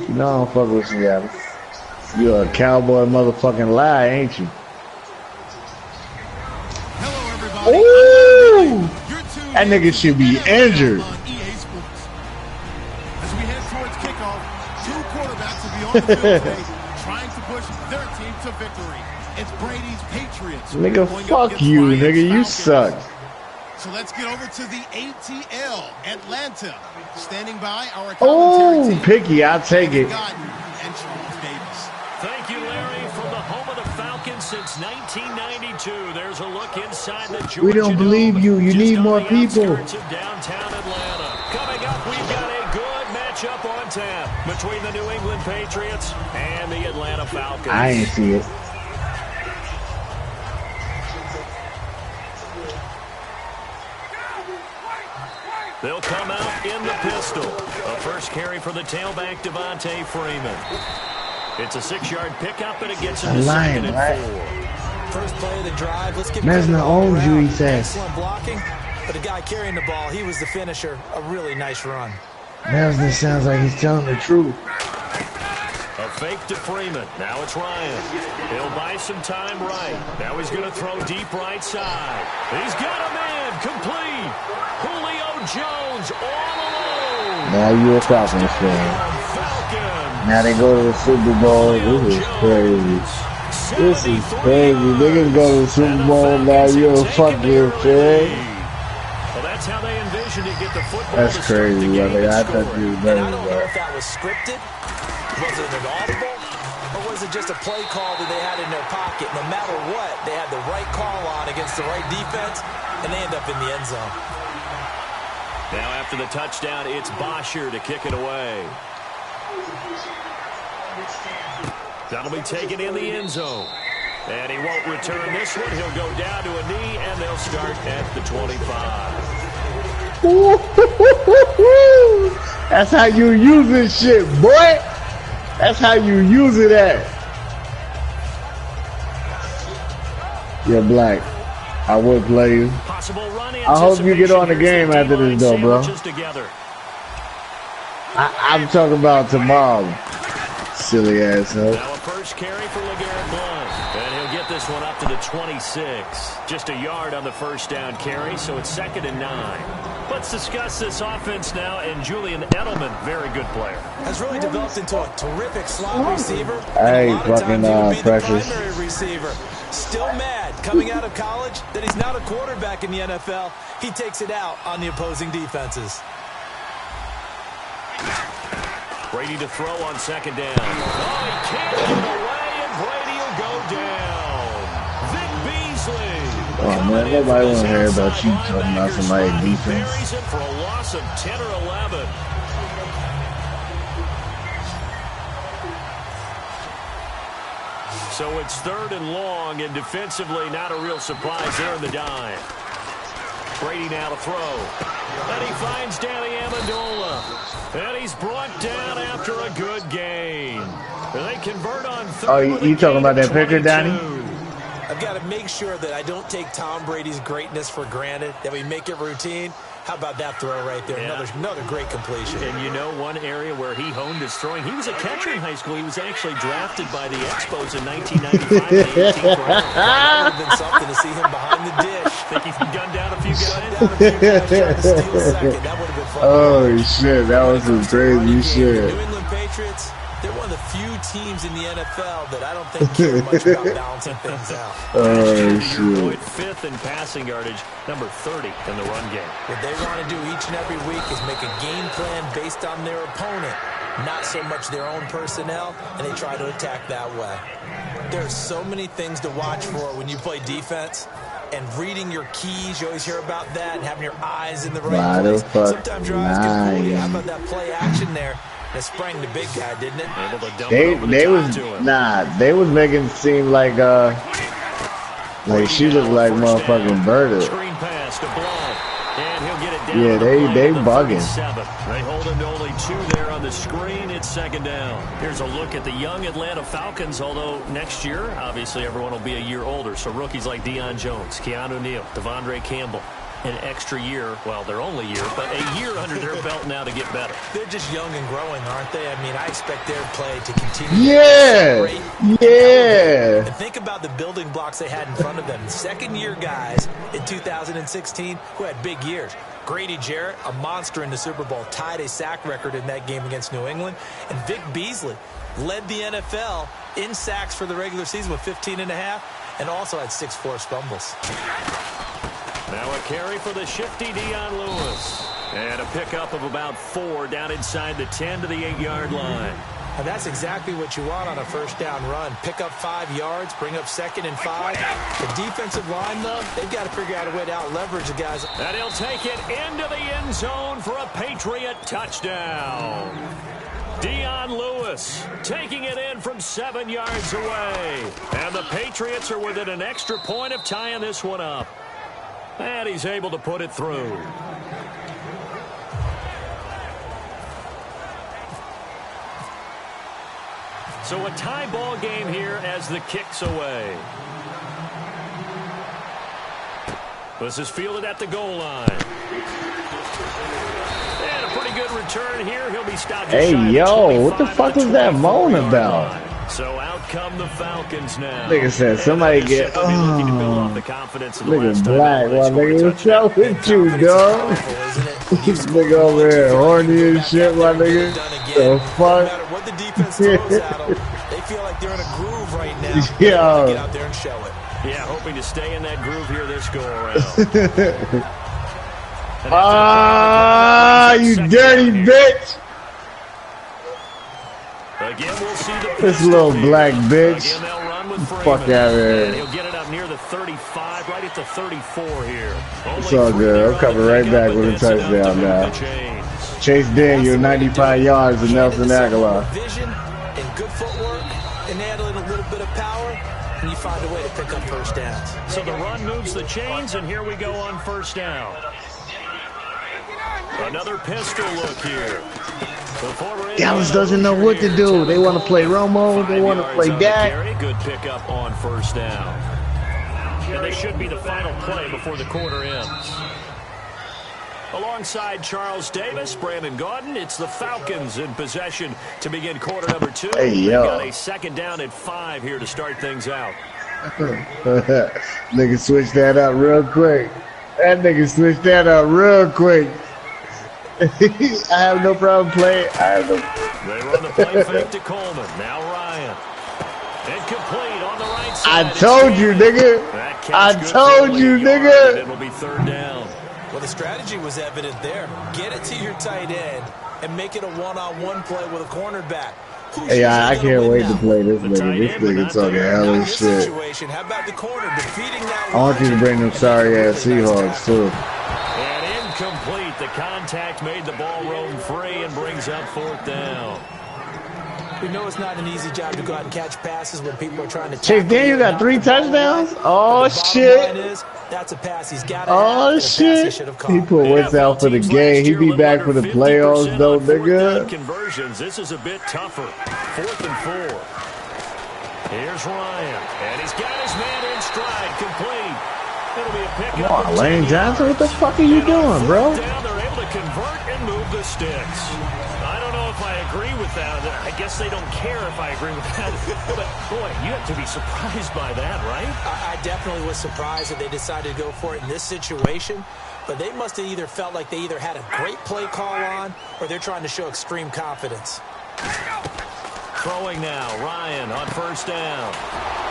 You know I don't fuck with Seattle. You're a cowboy motherfucking lie, ain't you? Hello, everybody. Ooh! That nigga should be injured. As we head towards kickoff, two quarterbacks will be on the field today trying to push their team to victory. It's Brady's Patriots. Nigga, fuck you, nigga. You suck. So let's get over to the ATL, Atlanta. Standing by our commentary team. Picky, I'll take it. And Charles Davis. Thank you, Larry, from the home of the Falcons since 1992. There's a look inside the Georgia We don't believe you. You need more people. Of downtown Atlanta. Coming up, we've got a good matchup on tap between the New England Patriots and the Atlanta Falcons. I ain't see it. They'll come out in the pistol. A first carry for the tailback, Devontae Freeman. It's a 6-yard pickup, and it gets him to 2nd and 4. First play of the drive. Let's get Mesner owns you, he says. Excellent blocking, but the guy carrying the ball, he was the finisher. A really nice run. Mesner sounds like he's telling the truth. A fake to Freeman. Now it's Ryan. He'll buy some time right. Now he's going to throw deep right side. He's got a man complete. Julio Jones all alone. Now you're a Falcons fan. Now they go to the Super Bowl. This is crazy. This is crazy. Niggas go to the Super Bowl. Now you're a fucking fan. Well, that's how they envisioned to get the football. That's crazy, brother. I thought you were better. I don't know if that was scripted. Was it an audible? Or was it just a play call that they had in their pocket? No matter what, they had the right call on against the right defense, and they end up in the end zone. Now after the touchdown, it's Bosher to kick it away. That'll be taken in the end zone. And he won't return this one. He'll go down to a knee, and they'll start at the 25. That's how you use this shit, boy. That's how you use it at. You're black. I would play you. I hope you get on the game after this, though, bro. I'm talking about tomorrow. Silly asshole. Now a first carry for LeGarrette Blount. And he'll get this one up to the 26. Just a yard on the first down carry, so it's 2nd and 9. Let's discuss this offense now, and Julian Edelman, very good player. Has really developed into a terrific slot receiver. Hey, fucking Precious. Primary receiver. Still mad coming out of college that he's not a quarterback in the NFL. He takes it out on the opposing defenses. Brady to throw on 2nd down. Oh, he can't get away, and Brady will go down. Vic Beasley. Oh, man, nobody want to hear about you talking about somebody's defense. For a loss of 10 or 11. So it's 3rd and long, and defensively not a real surprise there in the dime. Brady now to throw. And he finds Danny Amendola. And he's brought down after a good gain. And they convert on 3rd. Oh, you talking about that picture, Danny? I've got to make sure that I don't take Tom Brady's greatness for granted, that we make it routine. How about that throw right there? Yeah. Another great completion. And you know one area where he honed his throwing, he was a catcher in high school. He was actually drafted by the Expos in 1995. That would have been something to see him behind the dish. Think he can gun down a few guys? That would have been fun. Oh, shit. That was some crazy shit. New England Patriots, they're one of the few teams in the NFL that I don't think care much about balancing things out. Oh, shit. 5th in passing yardage, number 30 in the run game. What they want to do each and every week is make a game plan based on their opponent, not so much their own personnel, and they try to attack that way. There's so many things to watch for when you play defense. And reading your keys, you always hear about that, and having your eyes in the right place. Sometimes your eyes can fool you. How about that play action there? That sprang the big guy, didn't it? Able to dump it over the top they was making it seem like she looked like motherfucking Berta. Screen pass to Blount. And he'll get it down. Yeah, they bugging. They hold him to only 2 there on the screen. It's 2nd down. Here's a look at the young Atlanta Falcons, although next year, obviously, everyone will be a year older. So rookies like Deion Jones, Keanu Neal, Devondre Campbell. an extra year. Well, their only year, but a year under their belt now to get better. They're just young and growing, aren't they? I mean, I expect their play to continue. Yeah. Yeah. And think about the building blocks they had in front of them. Second-year guys in 2016 who had big years. Grady Jarrett, a monster in the Super Bowl, tied a sack record in that game against New England. And Vic Beasley led the NFL in sacks for the regular season with 15.5 and also had 6 forced fumbles. Now a carry for the shifty Dion Lewis. And a pickup of about 4 down inside the 10 to the 8-yard line. And that's exactly what you want on a first down run. Pick up 5 yards, bring up 2nd and 5. The defensive line, though, they've got to figure out a way to out-leverage the guys. And he'll take it into the end zone for a Patriot touchdown. Dion Lewis taking it in from 7 yards away. And the Patriots are within an extra point of tying this one up. And he's able to put it through. So a tie ball game here as the kick's away. This is fielded at the goal line. And a pretty good return here. He'll be stopped. Hey, yo, what the fuck was that moan about? So out come the Falcons now. Nigga said somebody get, nigga black, my nigga, what's up with you, dog? This nigga over here horny and shit, my nigga. The fuck? No matter what the defense throws at them, they feel like they're in a groove right now. Yo. Get out there and show it. Yeah, hoping to stay in that groove here this go around. Ah, you dirty bitch! Again, we'll see the This little black bitch. Again, they'll run with Fuck out of here. And he'll get it up near the 35, right at the 34 here. It's all good. I'm coming right back with a touchdown now. Chase Daniel, 95 yards, and Nelson Aguilar. Vision and good footwork, and add a little bit of power, and you find a way to pick up first downs. So the run moves the chains, and here we go on first down. Another pistol look here. Dallas doesn't know what to do. They want to play Romo. They want to play Dak. Good pickup on first down. And they should be the final play before the quarter ends. Alongside Charles Davis, Brandon Gaudin, it's the Falcons in possession to begin quarter number 2. Hey, yo. They've got a second down at 5 here to start things out. Nigga switched that up real quick. That nigga switched that up real quick. I have no problem playing. They run the play fake to Coleman. Now Ryan. Incomplete on the right side. I told you, nigga. I told you, nigga. It'll be third down. Well, the strategy was evident there. Get it to your tight end and make it a one-on-one play with a cornerback. Hey, I can't wait to play this nigga. This nigga talking hella shit. How about the corner defeating that? I want you to bring them sorry-ass Seahawks, too. And incomplete. The contact made the ball roam free and brings up fourth down. We know it's not an easy job to go out and catch passes when people are trying to. Chase Daniel got 3 touchdowns? Oh, shit. That's a pass he's got. Oh, shit. He put Wentz out for the game. He be back for the playoffs, though, nigga. Conversions. This is a bit tougher. 4th and 4. Here's Ryan. And he's got his man in stride. Complete. It'll be a pickup. Come on, Lane Johnson, what the fuck are you doing, bro? Down, they're able to convert and move the sticks. I don't know if I agree with that. I guess they don't care if I agree with that. But, boy, you have to be surprised by that, right? I definitely was surprised that they decided to go for it in this situation. But they must have either felt like they either had a great play call on or they're trying to show extreme confidence. Throwing now, Ryan on first down.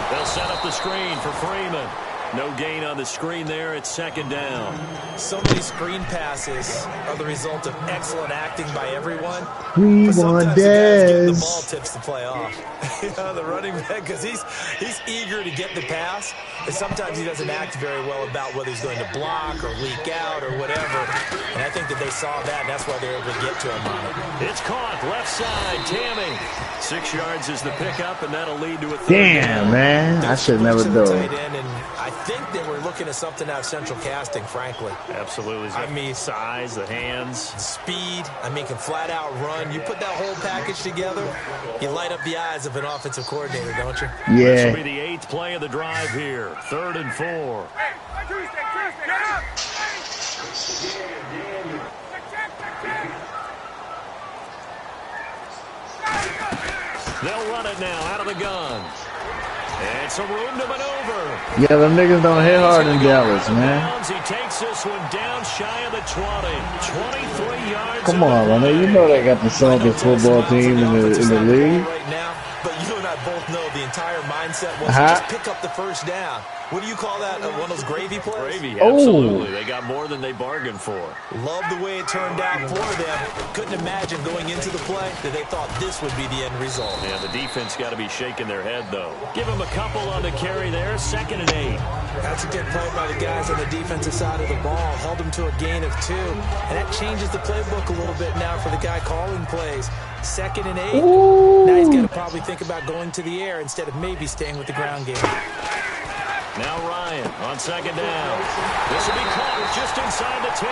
They'll set up the screen for Freeman. No gain on the screen there. It's second down. So many screen passes are the result of excellent acting by everyone. We want the ball tips the play off. The running back, because he's eager to get the pass, and sometimes he doesn't act very well about whether he's going to block or leak out or whatever. And I think that they saw that, and that's why they were able to get to him on it. It's caught left side. Tammy. 6 yards is the pickup, and that'll lead to a third Damn, down. man. I should never do it. I think they were looking at something out of central casting, frankly. Absolutely. I mean, size, the hands. Speed. I mean, can flat out run. You put that whole package together, you light up the eyes of an offensive coordinator, don't you? Yeah. This will be the 8th play of the drive here. 3rd and 4. They'll run it now out of the gun. And some room to maneuver. Yeah, them niggas don't hit hard in Dallas, man. He takes this one down shy of the 20. 23 yards. Come on, man. You know they got the strongest football team in the league. Right now, but you and I both know the entire mindset was just pick up the first down. What do you call that? One of those gravy plays? Gravy, absolutely. They got more than they bargained for. Love the way it turned out for them. Couldn't imagine going into the play that they thought this would be the end result. Yeah, the defense got to be shaking their head, though. Give them a couple on the carry there. 2nd and 8. That's a good play by the guys on the defensive side of the ball. Held them to a gain of 2. And that changes the playbook a little bit now for the guy calling plays. 2nd and 8. Ooh. Now he's got to probably think about going to the air instead of maybe staying with the ground game. Now Ryan on 2nd down. This will be caught just inside the 10.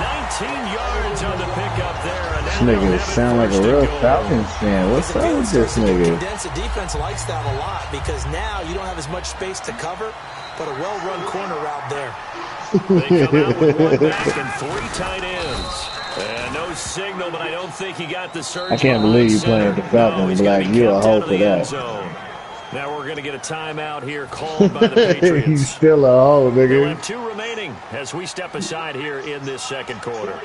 19 yards on the pickup there. And this nigga sound like a real Falcons fan. What's up with this nigga? The defense likes that a lot because now you don't have as much space to cover, but a well-run corner route there. They come out with 1 back and 3 tight ends. And no signal, but I don't think he got the surge. I can't believe you playing the Falcons, Black. You're a hoe for that. Now we're going to get a timeout here called by the Patriots. He's still a hoe, nigga. We'll have 2 remaining as we step aside here in this 2nd quarter.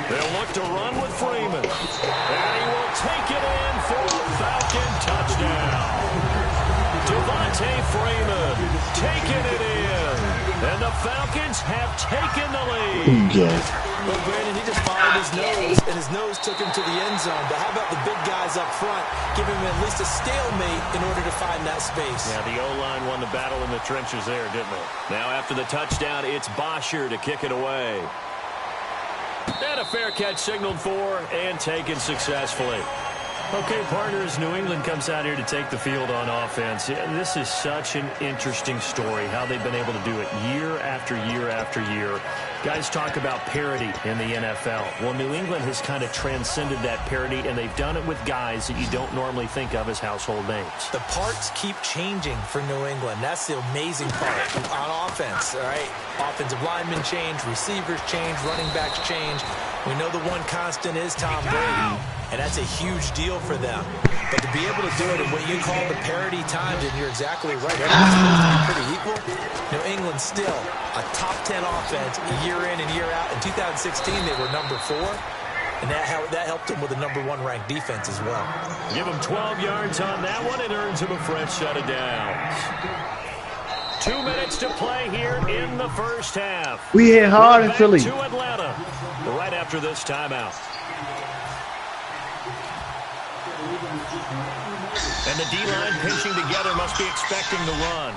They'll look to run with Freeman. And he will take it in for a Falcon touchdown. Devontae Freeman taking it in. And the Falcons have taken the lead. Yes. Well, Brandon, he just followed his nose, and his nose took him to the end zone. But how about the big guys up front, giving him at least a stalemate in order to find that space? Yeah, the O-line won the battle in the trenches there, didn't it? Now after the touchdown, it's Bosher to kick it away. And a fair catch signaled for and taken successfully. Okay, partners, New England comes out here to take the field on offense. This is such an interesting story, how they've been able to do it year after year after year. Guys talk about parity in the NFL. Well, New England has kind of transcended that parity, and they've done it with guys that you don't normally think of as household names. The parts keep changing for New England. That's the amazing part on offense, all right? Offensive linemen change, receivers change, running backs change. We know the one constant is Tom Brady, and that's a huge deal for them. But to be able to do it in what you call the parity times, and you're exactly right, everyone's supposed to be pretty equal. New England still a top 10 offense year in and year out. In 2016, they were number 4, and that helped them with a number 1 ranked defense as well. Give them 12 yards on that one. It earns them a fresh set of downs. 2 minutes to play here in the first half. We hit hard in Philly. To Atlanta right after this timeout. And the D-line pinching together, must be expecting the run.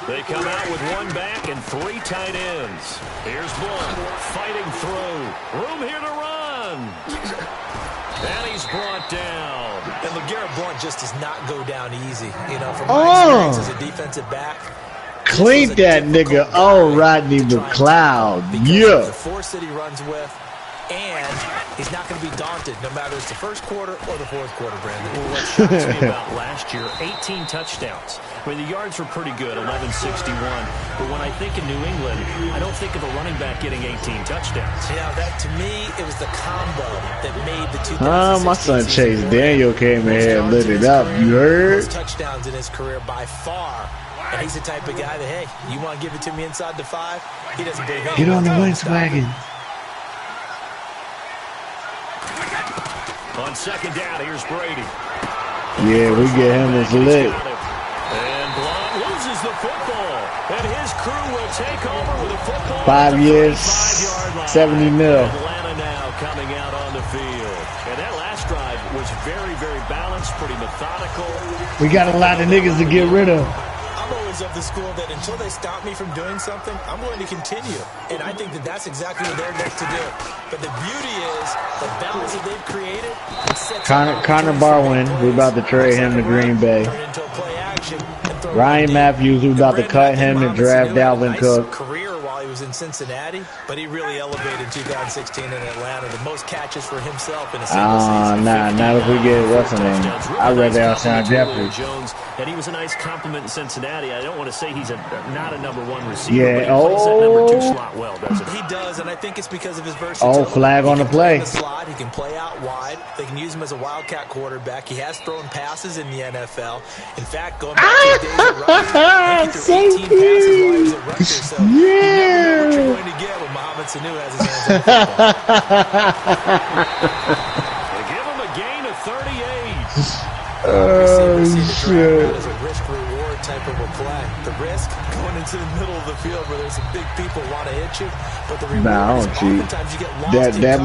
They come out with 1 back and 3 tight ends. Here's Blunt fighting through. Room here to run. And he's brought down. And LeGarrette Blunt just does not go down easy. You know, from my experience as a defensive back. Clean that nigga. Oh, Rodney McLeod. Yeah. The force that he runs with, and he's not going to be daunted no matter it's the first quarter or the fourth quarter, Brandon. Well, what shocks me about last year, 18 touchdowns. I mean, the yards were pretty good, 1161. But when I think of New England, I don't think of a running back getting 18 touchdowns. Yeah, that to me, it was the combo that made the 2016 my son Chase Daniel came in here and lit it up. You heard? Most touchdowns in his career by far. And he's the type of guy that, hey, you want to give it to me inside the 5? He doesn't believe anything. Get on the Volkswagen. On 2nd down, here's Brady. Yeah, we get him as lit. And Blunt loses the football. And his crew will take over with a football. 5 years, 70 mil. Atlanta now coming out on the field. And that last drive was very, very balanced, pretty methodical. We got a lot of niggas to get rid of. I'm always of the school that until they stop me from doing something, I'm going to continue. And I think that that's exactly what they're meant to do. But the beauty is the balance that they've created. Connor Barwin, we're about to trade him to Green Bay. Ryan Matthews, we're about to cut him and draft Dalvin Cook. while he was in Cincinnati, but he really elevated in 2016 in Atlanta. The most catches for himself in a single season. Not if we get what's her name. I'd rather Alshon Jeffrey. Jones, and he was a nice compliment in Cincinnati. I don't want to say he's not a #1 receiver, Yeah, but he plays that #2 slot well, doesn't he? He does, and I think it's because of his versatility. Oh, flag on the play. In the slot, he can play out wide. They can use him as a wildcat quarterback. He has thrown passes in the NFL. In fact, going back to his days at Rutgers, he threw 18 passes while he was at Rutgers. So you never know what you're going to get when Mohamed Sanu has his hands on the football. They give him a gain of 38. Oh, shit. As a risk-reward type of a play. The risk going into the middle of the field where there's some big people want to hit you, but the reward Nah, I is don't cheat. oftentimes you get lost That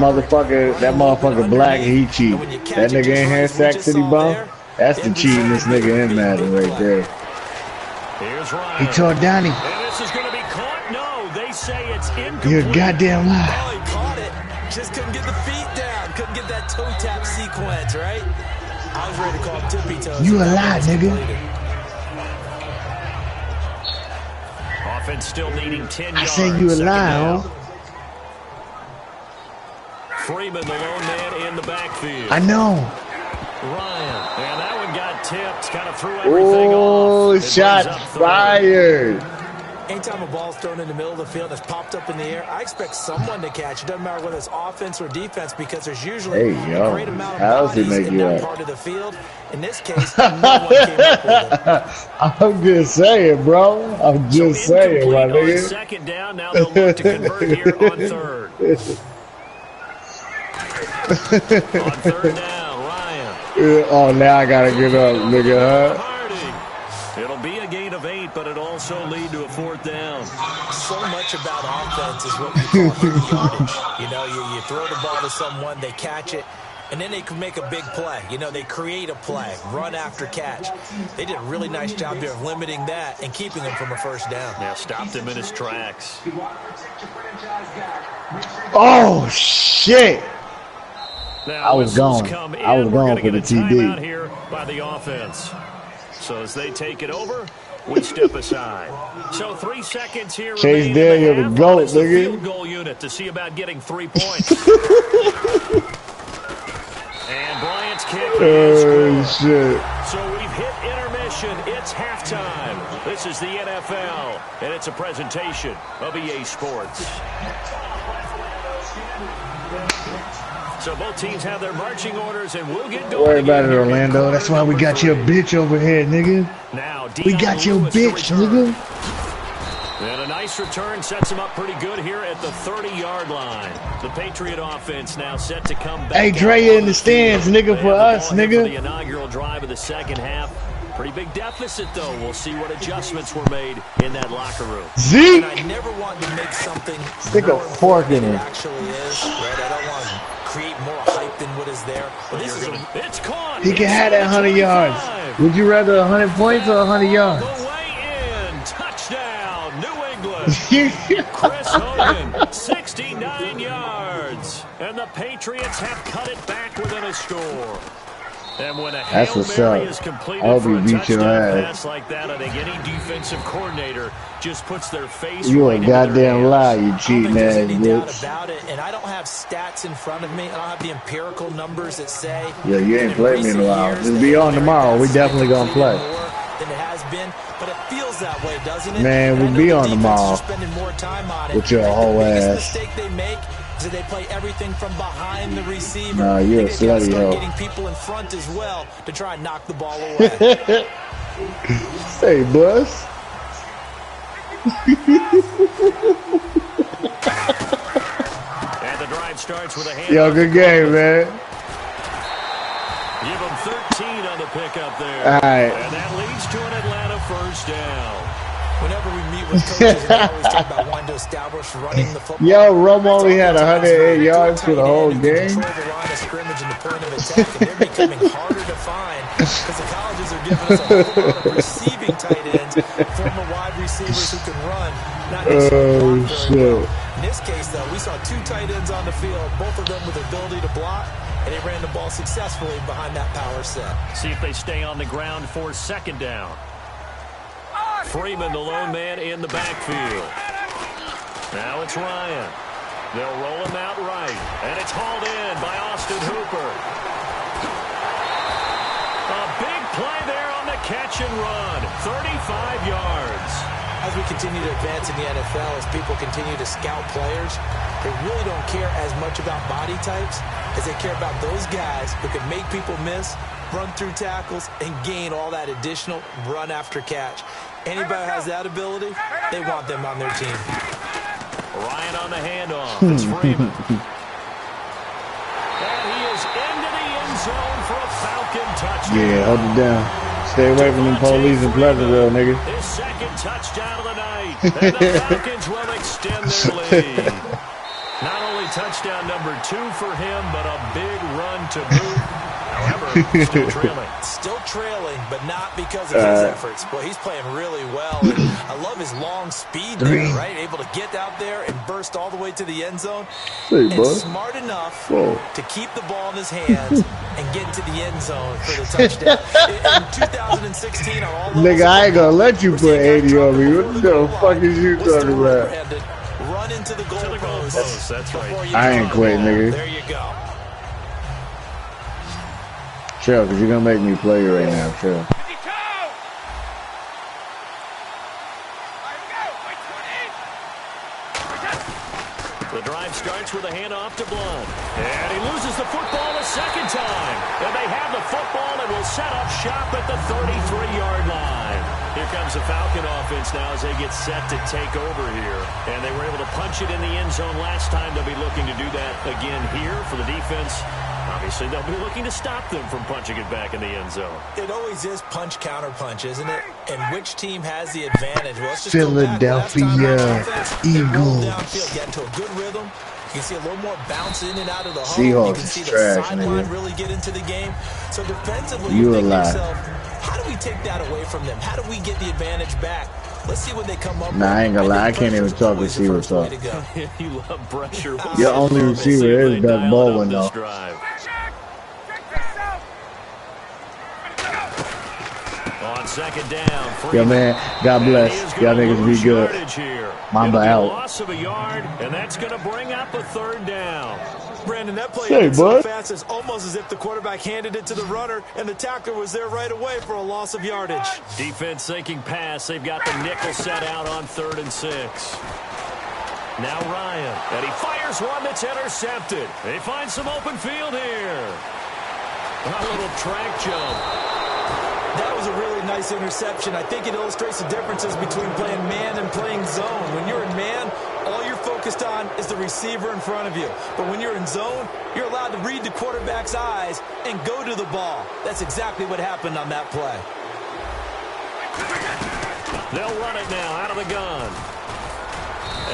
motherfucker black, he cheat. That nigga in here, Sack City Bum, that's the cheating this nigga in Madden right there. Here's Ryan. He told Donnie, And this is going to be caught. No, they say it's incomplete. you're a goddamn lie. Oh, he caught it. Just couldn't get the feet down. Couldn't get that toe tap sequence, right? I was ready to call him tippy toes. You a lie, nigga. Offense still needing 10 I yards. say you a Second lie, down. huh? Freeman, the lone man in the backfield. I know. Ryan. And that one got tipped. Kind of threw everything off. Oh, It shot brings up third. fired. Anytime a ball's thrown in the middle of the field that's popped up in the air, I expect someone to catch. It doesn't matter whether it's offense or defense because there's usually Hey, a yo. great amount of How's he bodies make in you that up? part of the field. In this case, no one came up with it. I'm just saying, bro. I'm just saying, my Incomplete on nigga. second down. Now they'll look to convert here on third. On third down, Ryan. Oh, now I gotta get up, nigga, huh? Hardy. It'll be a gain of 8, but it'll also lead to a 4th down. So much about offense is what we call hitting yardage. You know, you throw the ball to someone, they catch it, and then they can make a big play. You know, they create a play, run after catch. They did a really nice job here of limiting that and keeping him from a first down. Now stopped him in his tracks. Oh, shit. Now, I was whistles gone. come in. I was We're gone gonna for get the a TD. timeout here by the offense. So as they take it over, we step aside. So 3 seconds here. Chase remain in Daniel, the half. GOAT, It's the nigga. field goal unit to see about getting 3 points. And Bryant's kick is Oh, good. shit. So we've hit intermission. It's halftime. This is the NFL, and it's a presentation of EA Sports. So both teams have their marching orders, and we'll get going. Don't worry about it, again. Orlando. That's why we got your bitch over here, nigga. Now, We Deion got your Lewis to bitch, return. nigga. And a nice return sets him up pretty good here at the 30-yard line. The Patriot offense now set to come back. Hey, Dre in the stands, nigga, They for have the us, ball here nigga. For the inaugural drive of the second half. Pretty big deficit, though. We'll see what adjustments were made in that locker room. Zeke. And I never want to make something Stick a more fork in than it. it actually is. Right? I don't want to create more hype than what is there. But this is It's caught. He can have that 100 yards. Would you rather 100 points or 100 yards? The way in. Touchdown, New England. Chris Hogan, 69 yards. And the Patriots have cut it back within a score. And when a That's Hail what's Mary up. is completed I hope for you a beat your touchdown ass. pass like that, I think any defensive coordinator just puts their face You right a into their goddamn hands. lie, you I don't cheating think there's ass any doubt bitch. about it, and I don't have stats in front of me. I don't have the empirical numbers that say. Yeah, you ain't in played me in a recent while. years Just that be Hail on Mary tomorrow. We passes definitely gonna completed play. more than it has been, but it feels that way, doesn't it? Man, And I we'll know be the on defenses tomorrow are spending more time on it. with your I think whole the biggest ass. mistake they make is that they play everything from behind the receiver. Nah, you I a think they gotta slutty start hoe. getting people in front as well to try and knock the ball away. Hey, Bus. And the drive starts with a hand. Yo, good game, man. Give them 13 on the pickup there. All right. And that leads to an Atlanta first down. Whenever we meet with coaches, we always talk about wanting to establish running the football. Yo, Rome only had 108 yards for the whole game. Control the line of scrimmage and the point of attack, and they're becoming harder to find because the colleges are giving us a whole lot of receiving tight ends, former wide receivers who can run, not necessarily block very well. In this case, though, we saw 2 tight ends on the field, both of them with the ability to block, and they ran the ball successfully behind that power set. See if they stay on the ground for second down. Freeman, the lone man in the backfield. Now it's Ryan. They'll roll him out right. And it's hauled in by Austin Hooper. A big play there on the catch and run. 35 yards. As we continue to advance in the NFL, as people continue to scout players, they really don't care as much about body types as they care about those guys who can make people miss, run through tackles, and gain all that additional run after catch. Anybody who has that ability, they want them on their team. Ryan on the handoff. It's Freeman. And he is into the end zone for a Falcon touchdown. Yeah, hold it down. Stay away from them police in Pleasantville, nigga. His second touchdown of the night. And the Falcons will extend their lead. Not only touchdown number 2 for him, but a big run to boot. However, still trailing. Still trailing, but not because of his efforts. Boy, he's playing really well. And I love his long speed there, right? Able to get out there and burst all the way to the end zone. Hey, and smart enough to keep the ball in his hands and get into the end zone for the touchdown. In 2016, on all nigga, I ain't gonna let you put 80 on me. What the fuck is you talking about? Run into the goalpost. That's right. I ain't quitting, nigga. There you go. Chill, because you're going to make me play you right now. Chill. The drive starts with a handoff to Blunt. And he loses the football a second time. And they have the football and will set up shop at the 33-yard line. Here comes the Falcon offense now as they get set to take over here. And they were able to punch it in the end zone last time. They'll be looking to do that again here for the defense. Obviously, they'll be looking to stop them from punching it back in the end zone. It always is punch, counter punch, isn't it? And which team has the advantage? Well, let's just Philadelphia Eagles. Downfield, get into a good rhythm. You can see a little more bounce in and out of the hole. Seahawks You can see the trash, sideline nigga. really get into the game. So defensively, You you think to alive. yourself, how do we take that away from them? How do we get the advantage back? Let's see what they come up with. Nah, I ain't gonna lie. I can't even talk receiver talk. You love pressure. Your only receiver is Doug Baldwin, though. On second down. Yo, man, God bless. Y'all niggas be good. Mamba out. Loss of a yard, and that's going to bring up a third down. Brandon, that play Hey, so bud. fast, it's almost as if the quarterback handed it to the runner, and the tackler was there right away for a loss of yardage. Defense thinking pass. They've got the nickel set out on 3rd and 6. Now Ryan, and he fires one that's intercepted. They find some open field here. A little track jump. That was a really nice interception. I think it illustrates the differences between playing man and playing zone. When you're in man, all you're focused on is the receiver in front of you. But when you're in zone, you're allowed to read the quarterback's eyes and go to the ball. That's exactly what happened on that play. They'll run it now out of the gun.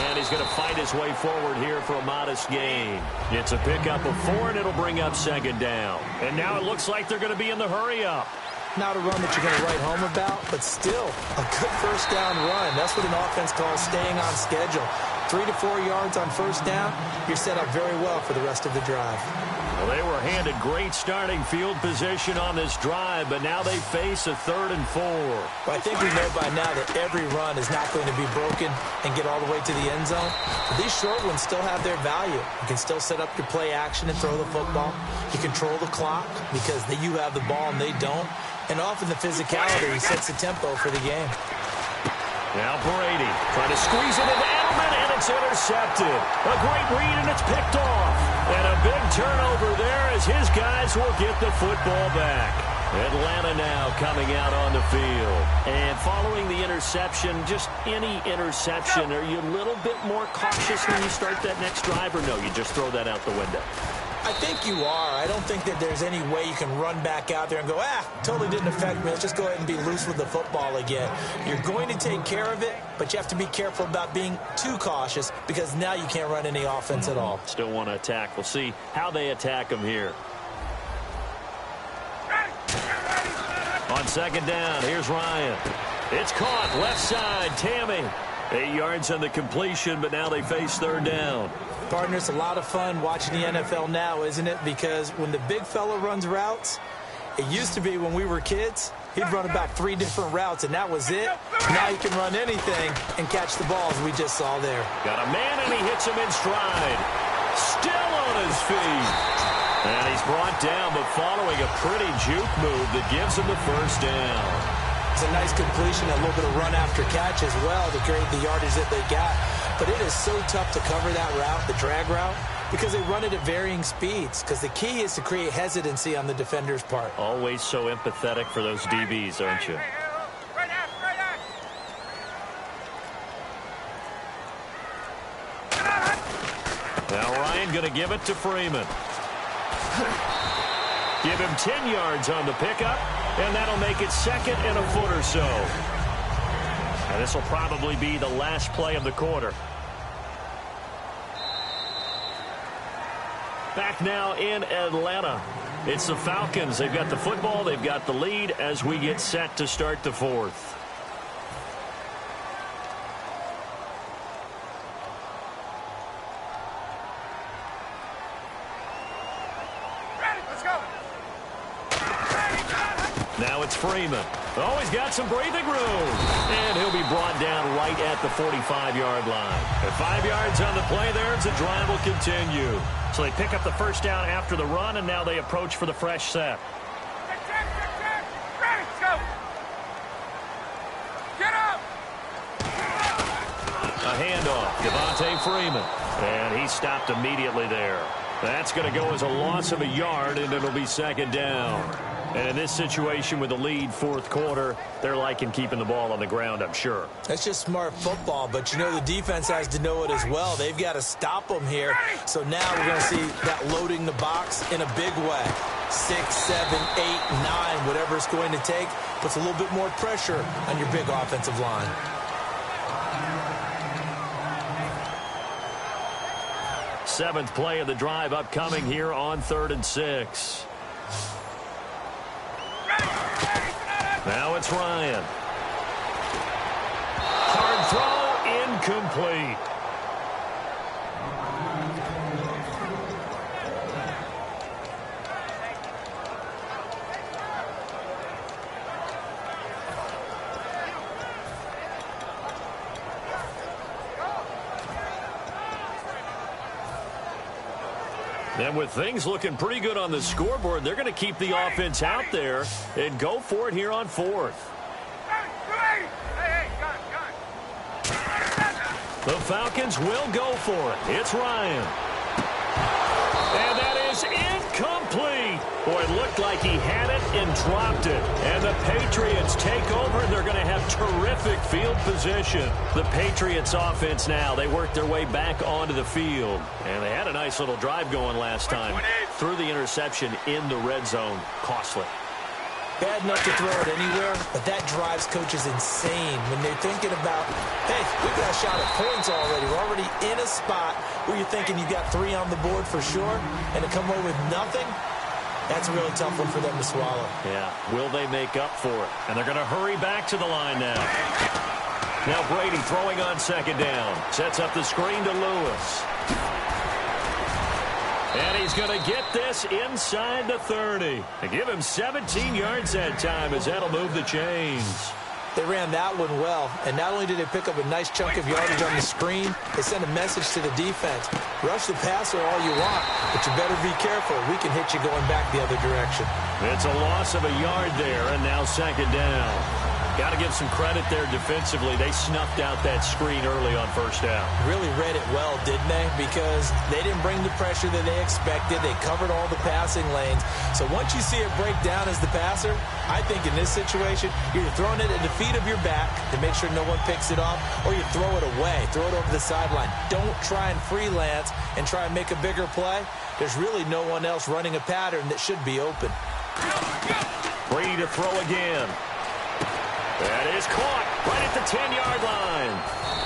And he's going to fight his way forward here for a modest gain. It's a pickup of 4, and it'll bring up 2nd down. And now it looks like they're going to be in the hurry-up. Not a run that you're going to write home about, but still a good first down run. That's what an offense calls staying on schedule. 3 to 4 yards on first down, you're set up very well for the rest of the drive. Well, they were handed great starting field position on this drive, but now they face a 3rd and 4. But I think we know by now that every run is not going to be broken and get all the way to the end zone. But these short ones still have their value. You can still set up your play action and throw the football. You control the clock because you have the ball and they don't. And often the physicality sets the tempo for the game. Now Brady trying to squeeze it into Edelman, and it's intercepted. A great read, and it's picked off. And a big turnover there as his guys will get the football back. Atlanta now coming out on the field. And following the interception, just any interception, are you a little bit more cautious when you start that next drive, or no, you just throw that out the window? I think you are. I don't think that there's any way you can run back out there and go, totally didn't affect me. Let's just go ahead and be loose with the football again. You're going to take care of it, but you have to be careful about being too cautious because now you can't run any offense at all. Still want to attack. We'll see how they attack him here. On second down, here's Ryan. It's caught left side, Tammy. 8 yards on the completion, but now they face 3rd down. Partner, it's a lot of fun watching the NFL now, isn't it? Because when the big fella runs routes, it used to be when we were kids, He'd run about 3 different routes, and that was it. Now he can run anything and catch the balls we just saw there. Got a man, and he hits him in stride. Still on his feet. And he's brought down, but following a pretty juke move that gives him the first down. It's a nice completion, a little bit of run after catch as well to create the yardage that they got. But it is so tough to cover that route, the drag route, because they run it at varying speeds. Because the key is to create hesitancy on the defender's part. Always so empathetic for those DBs, aren't you? Now Ryan going to give it to Freeman. Give him 10 yards on the pickup, and that'll make it second and a foot or so. And this will probably be the last play of the quarter. Back now in Atlanta. It's the Falcons. They've got the football. They've got the lead as we get set to start the fourth. Now it's Freeman. Oh, he's got some breathing room. And he'll be brought down right at the 45-yard line. At 5 yards on the play there, the drive will continue. So they pick up the first down after the run, and now they approach for the fresh set. Get up! A handoff, Devontae Freeman. And he stopped immediately there. That's going to go as a loss of a yard, and it'll be second down. And in this situation with the lead fourth quarter, they're liking keeping the ball on the ground, I'm sure. That's just smart football, but you know the defense has to know it as well. They've got to stop them here. So now we're going to see that loading the box in a big way. 6, 7, 8, 9, whatever it's going to take, puts a little bit more pressure on your big offensive line. Seventh play of the drive upcoming here on 3rd and 6. Now it's Ryan. Hard throw, incomplete. And with things looking pretty good on the scoreboard, they're going to keep the offense out there and go for it here on 4th. The Falcons will go for it. It's Ryan. And that is incomplete. Boy, it looked like he had it and dropped it. And the Patriots take over, and they're going to have terrific field position. The Patriots offense now, they work their way back onto the field. And they had a nice little drive going last time. Threw the interception in the red zone. Costly. Bad enough to throw it anywhere, but that drives coaches insane when they're thinking about, hey, we've got a shot at points already. We're already in a spot where you're thinking you got 3 on the board for sure, and to come away with nothing, that's a really tough one for them to swallow. Yeah, will they make up for it? And they're going to hurry back to the line now. Now Brady throwing on second down. Sets up the screen to Lewis. And he's going to get this inside the 30. They give him 17 yards that time as that'll move the chains. They ran that one well, and not only did they pick up a nice chunk of yardage on the screen, they sent a message to the defense. Rush the passer all you want, but you better be careful. We can hit you going back the other direction. It's a loss of a yard there, and now second down. Got to give some credit there defensively. They snuffed out that screen early on first down. Really read it well, didn't they? Because they didn't bring the pressure that they expected. They covered all the passing lanes. So once you see it break down as the passer, I think in this situation, you're throwing it at the feet of your back to make sure no one picks it off, or you throw it away, throw it over the sideline. Don't try and freelance and try and make a bigger play. There's really no one else running a pattern that should be open. Brady to throw again. That is caught right at the 10-yard line.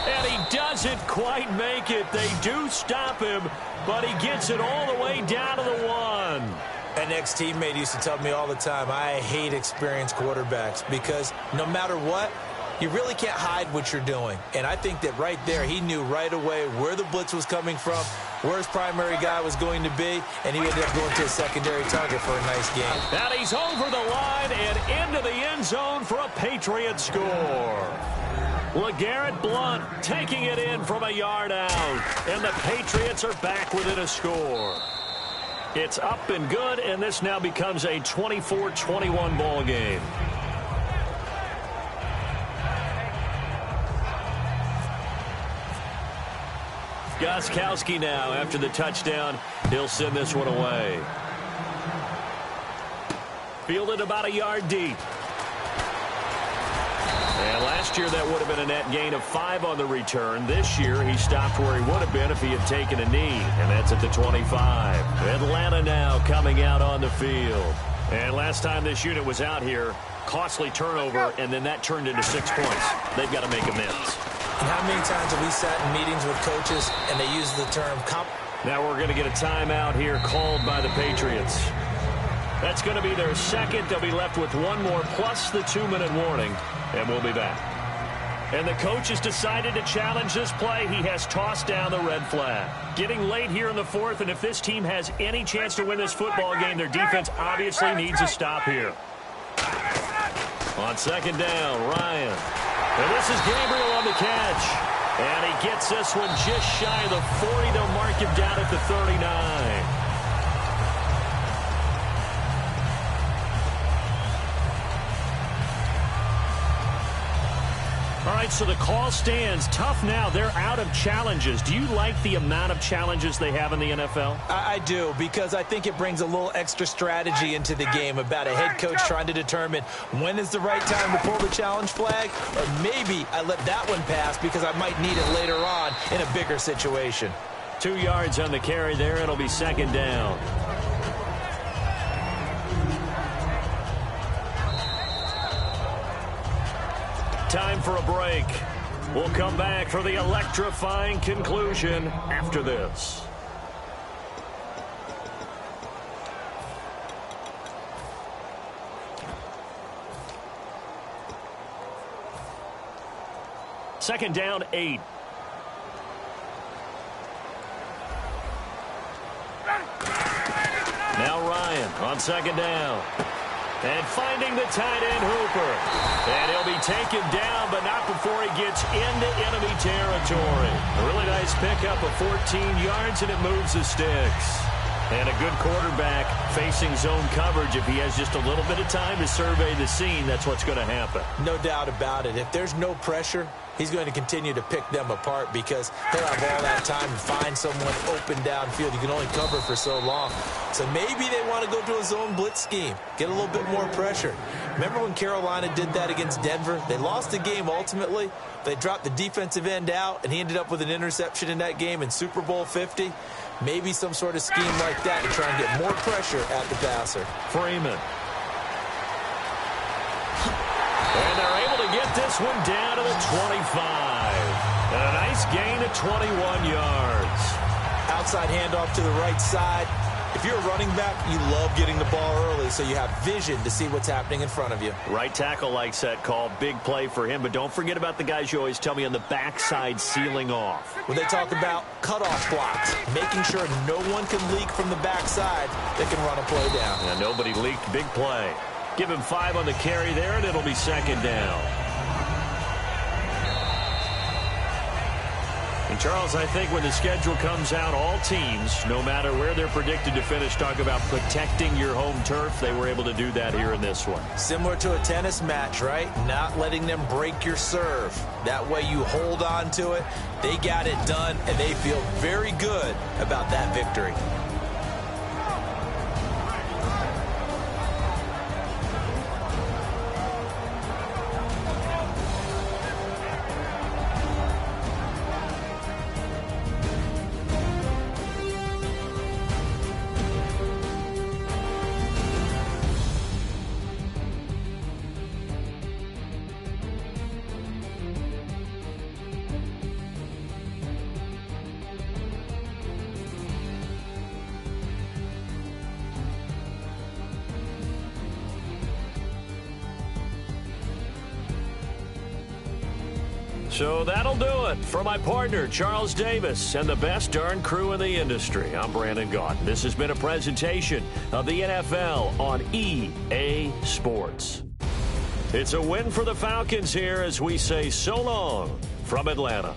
And he doesn't quite make it. They do stop him, but he gets it all the way down to the 1. An ex-teammate used to tell me all the time, I hate experienced quarterbacks because no matter what, You really can't hide what you're doing. And I think that right there, he knew right away where the blitz was coming from, where his primary guy was going to be, and he ended up going to a secondary target for a nice game. And he's over the line and into the end zone for a Patriot score. LeGarrette Blount taking it in from a yard out, and the Patriots are back within a score. It's up and good, and this now becomes a 24-21 ball game. Gostkowski now, after the touchdown, he'll send this one away. Fielded about a yard deep. And last year that would have been a net gain of 5 on the return. This year he stopped where he would have been if he had taken a knee, and that's at the 25. Atlanta now coming out on the field. And last time this unit was out here, costly turnover, and then that turned into 6 points. They've got to make amends. And how many times have we sat in meetings with coaches and they use the term Now we're going to get a timeout here called by the Patriots. That's going to be their second. They'll be left with one more plus the 2-minute warning, and we'll be back. And the coach has decided to challenge this play. He has tossed down the red flag. Getting late here in the fourth, and if this team has any chance to win this football game, their defense obviously needs a stop here. On second down, Ryan. And this is Gabriel on the catch. And he gets this one just shy of the 40. They'll mark him down at the 39. All right, so the call stands. Tough now. They're out of challenges. Do you like the amount of challenges they have in the NFL? I do, because I think it brings a little extra strategy into the game about a head coach trying to determine when is the right time to pull the challenge flag, or maybe I let that one pass because I might need it later on in a bigger situation. 2 yards on the carry there. It'll be second down. Time for a break. We'll come back for the electrifying conclusion after this. Second down, 8. Now Ryan on second down. And finding the tight end, Hooper. And he'll be taken down, but not before he gets into enemy territory. A really nice pickup of 14 yards, and it moves the sticks. And a good quarterback facing zone coverage. If he has just a little bit of time to survey the scene, that's what's going to happen. No doubt about it. If there's no pressure, he's going to continue to pick them apart because he'll have all that time to find someone open downfield. You can only cover for so long. So maybe they want to go to a zone blitz scheme, get a little bit more pressure. Remember when Carolina did that against Denver? They lost the game ultimately. They dropped the defensive end out, and he ended up with an interception in that game in Super Bowl 50. Maybe some sort of scheme like that to try and get more pressure at the passer. Freeman. And they're able to get this one down to the 25. And a nice gain of 21 yards. Outside handoff to the right side. If you're a running back, you love getting the ball early so you have vision to see what's happening in front of you. Right tackle likes that call. Big play for him. But don't forget about the guys you always tell me on the backside sealing off. When they talk about cutoff blocks, making sure no one can leak from the backside, they can run a play down. And nobody leaked. Big play. Give him 5 on the carry there, and it'll be second down. And Charles, I think when the schedule comes out, all teams, no matter where they're predicted to finish, talk about protecting your home turf. They were able to do that here in this one. Similar to a tennis match, right? Not letting them break your serve. That way you hold on to it. They got it done, and they feel very good about that victory. So that'll do it. For my partner, Charles Davis, and the best darn crew in the industry, I'm Brandon Gaudin. This has been a presentation of the NFL on EA Sports. It's a win for the Falcons here as we say so long from Atlanta.